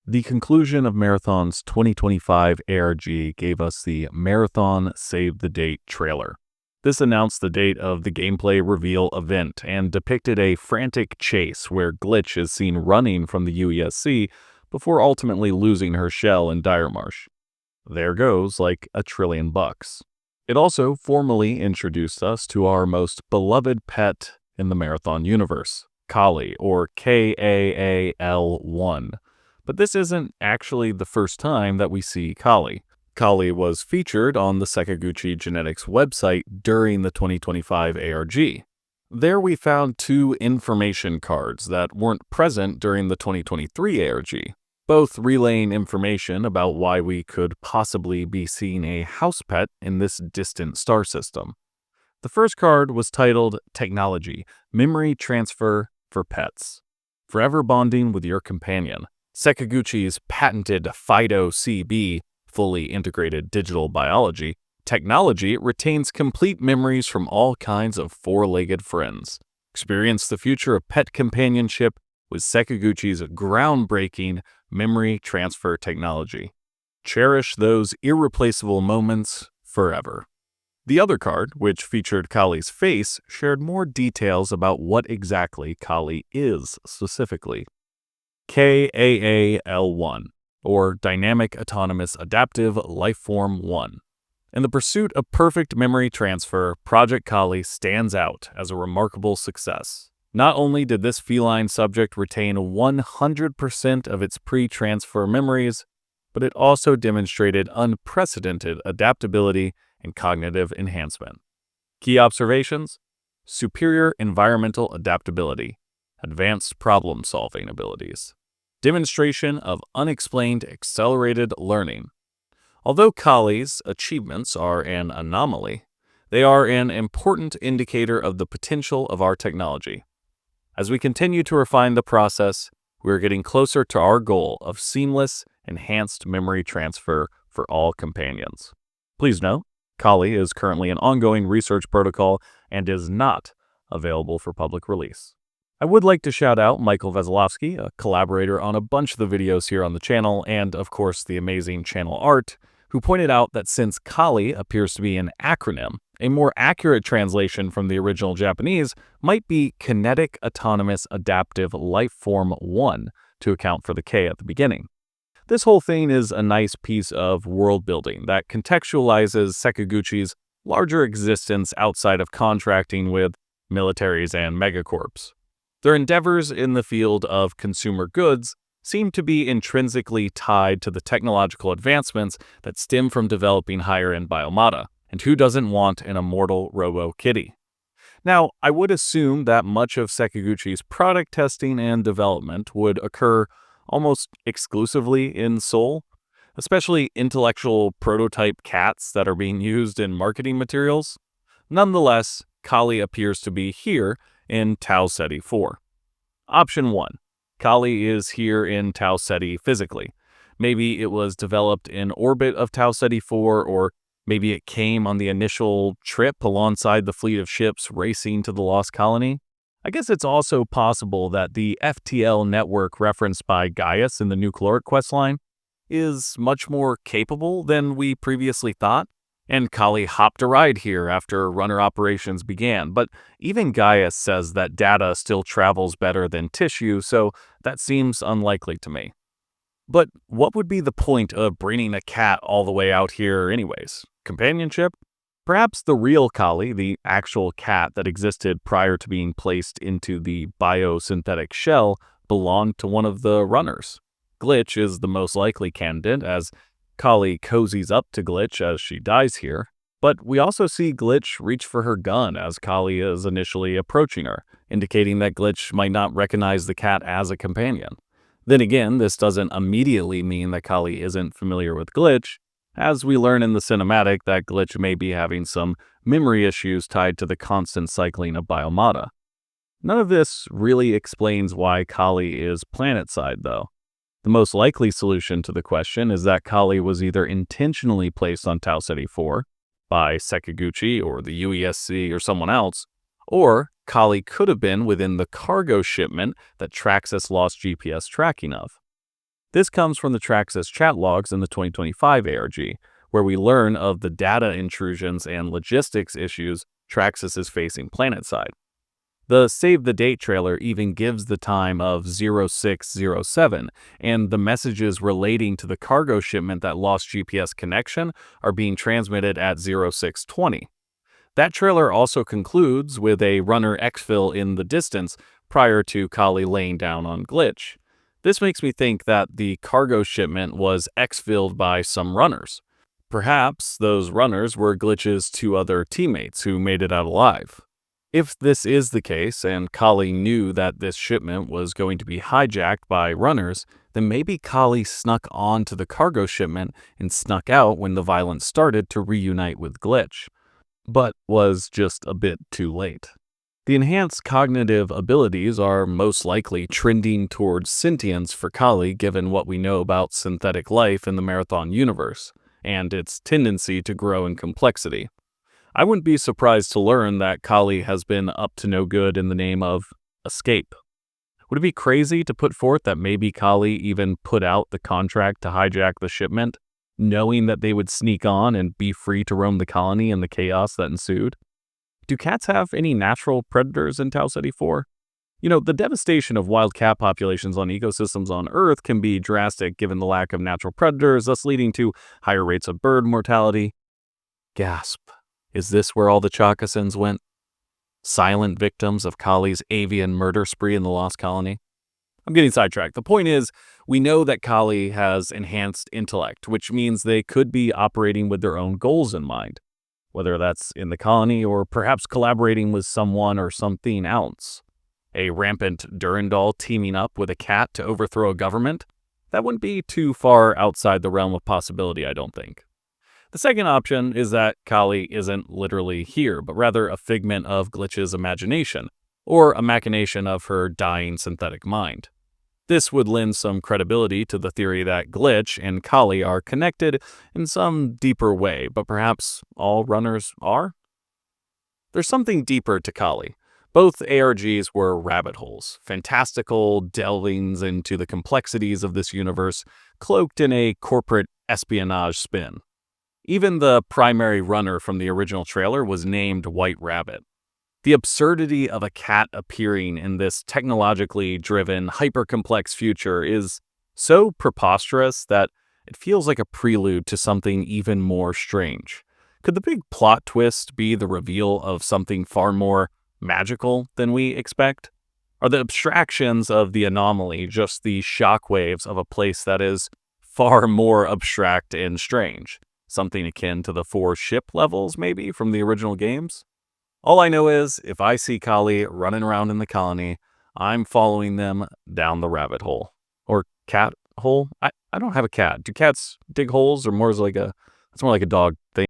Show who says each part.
Speaker 1: The conclusion of Marathon's 2025 ARG gave us the Marathon Save the Date trailer. This announced the date of the gameplay reveal event and depicted a frantic chase where Glitch is seen running from the UESC before ultimately losing her shell in Dire Marsh. There goes like $1 trillion. It also formally introduced us to our most beloved pet in the Marathon universe, KAH-LEE, or KAAL1. But this isn't actually the first time that we see KAH-LEE. KAH-LEE was featured on the Seaguchi genetics website during the 2025 ARG. There we found 2 information cards that weren't present during the 2023 ARG, both relaying information about why we could possibly be seeing a house pet in this distant star system. The first card was titled Technology, Memory Transfer for Pets. Forever bonding with your companion. Seaguchi's patented FIDO-CB, fully integrated digital biology, technology retains complete memories from all kinds of 4-legged friends. Experience the future of pet companionship with Seaguchi's groundbreaking memory transfer technology. Cherish those irreplaceable moments forever. The other card, which featured KAH-LEE's face, shared more details about what exactly KAH-LEE is specifically. KAAL1, or Dynamic Autonomous Adaptive Lifeform 1. In the pursuit of perfect memory transfer, Project KAH-LEE stands out as a remarkable success. Not only did this feline subject retain 100% of its pre-transfer memories, but it also demonstrated unprecedented adaptability and cognitive enhancement. Key observations: superior environmental adaptability, advanced problem-solving abilities, demonstration of unexplained accelerated learning. Although KAH-LEE's achievements are an anomaly, they are an important indicator of the potential of our technology. As we continue to refine the process, we are getting closer to our goal of seamless, enhanced memory transfer for all companions. Please note, KAH-LEE is currently an ongoing research protocol and is not available for public release. I would like to shout out Michael Veselovsky, a collaborator on a bunch of the videos here on the channel, and of course the amazing channel art, who pointed out that since KAH-LEE appears to be an acronym, a more accurate translation from the original Japanese might be Kinetic Autonomous Adaptive Lifeform 1 to account for the K at the beginning. This whole thing is a nice piece of world building that contextualizes Seaguchi's larger existence outside of contracting with militaries and megacorps. Their endeavors in the field of consumer goods seem to be intrinsically tied to the technological advancements that stem from developing higher-end biomata, and who doesn't want an immortal robo-kitty? Now, I would assume that much of Seaguchi's product testing and development would occur almost exclusively in Seoul, especially intellectual prototype cats that are being used in marketing materials. Nonetheless, KAH-LEE appears to be here in Tau Ceti 4. Option 1. KAH-LEE is here in Tau Ceti physically. Maybe it was developed in orbit of Tau Ceti 4, or maybe it came on the initial trip alongside the fleet of ships racing to the Lost Colony. I guess it's also possible that the FTL network referenced by Gaius in the New Caloric questline is much more capable than we previously thought, and KAH-LEE hopped a ride here after runner operations began, but even Gaius says that data still travels better than tissue, so that seems unlikely to me. But what would be the point of bringing a cat all the way out here anyways? Companionship? Perhaps the real KAH-LEE, the actual cat that existed prior to being placed into the biosynthetic shell, belonged to one of the runners. Glitch is the most likely candidate, as KAH-LEE cozies up to Glitch as she dies here, but we also see Glitch reach for her gun as KAH-LEE is initially approaching her, indicating that Glitch might not recognize the cat as a companion. Then again, this doesn't immediately mean that KAH-LEE isn't familiar with Glitch, as we learn in the cinematic that Glitch may be having some memory issues tied to the constant cycling of biomata. None of this really explains why KAH-LEE is planet-side, though. The most likely solution to the question is that KAH-LEE was either intentionally placed on Tau Ceti 4 by Seaguchi or the UESC or someone else, or KAH-LEE could have been within the cargo shipment that Traxxas lost GPS tracking of. This comes from the Traxxas chat logs in the 2025 ARG, where we learn of the data intrusions and logistics issues Traxxas is facing planetside. The Save the Date trailer even gives the time of 0607, and the messages relating to the cargo shipment that lost GPS connection are being transmitted at 0620. That trailer also concludes with a runner exfil in the distance prior to KAH-LEE laying down on glitch. This makes me think that the cargo shipment was exfilled by some runners. Perhaps those runners were Glitch's two other teammates who made it out alive. If this is the case, and KAH-LEE knew that this shipment was going to be hijacked by runners, then maybe KAH-LEE snuck onto the cargo shipment and snuck out when the violence started to reunite with Glitch, but was just a bit too late. The enhanced cognitive abilities are most likely trending towards sentience for KAH-LEE given what we know about synthetic life in the Marathon universe, and its tendency to grow in complexity. I wouldn't be surprised to learn that KAH-LEE has been up to no good in the name of escape. Would it be crazy to put forth that maybe KAH-LEE even put out the contract to hijack the shipment, knowing that they would sneak on and be free to roam the colony in the chaos that ensued? Do cats have any natural predators in Tau Ceti 4? The devastation of wild cat populations on ecosystems on Earth can be drastic given the lack of natural predators, thus leading to higher rates of bird mortality. Gasp. Is this where all the Chakasins went? Silent victims of KAH-LEE's avian murder spree in the Lost Colony? I'm getting sidetracked. The point is, we know that KAH-LEE has enhanced intellect, which means they could be operating with their own goals in mind, whether that's in the colony or perhaps collaborating with someone or something else. A rampant Durandal teaming up with a cat to overthrow a government? That wouldn't be too far outside the realm of possibility, I don't think. The second option is that KAH-LEE isn't literally here, but rather a figment of Glitch's imagination, or a machination of her dying synthetic mind. This would lend some credibility to the theory that Glitch and KAH-LEE are connected in some deeper way, but perhaps all runners are? There's something deeper to KAH-LEE. Both ARGs were rabbit holes, fantastical delvings into the complexities of this universe, cloaked in a corporate espionage spin. Even the primary runner from the original trailer was named White Rabbit. The absurdity of a cat appearing in this technologically driven, hyper-complex future is so preposterous that it feels like a prelude to something even more strange. Could the big plot twist be the reveal of something far more magical than we expect? Are the abstractions of the anomaly just the shockwaves of a place that is far more abstract and strange? Something akin to the 4 ship levels, maybe, from the original games? All I know is, if I see KAH-LEE running around in the colony, I'm following them down the rabbit hole. Or cat hole? I don't have a cat. Do cats dig holes, or it's more like a dog thing?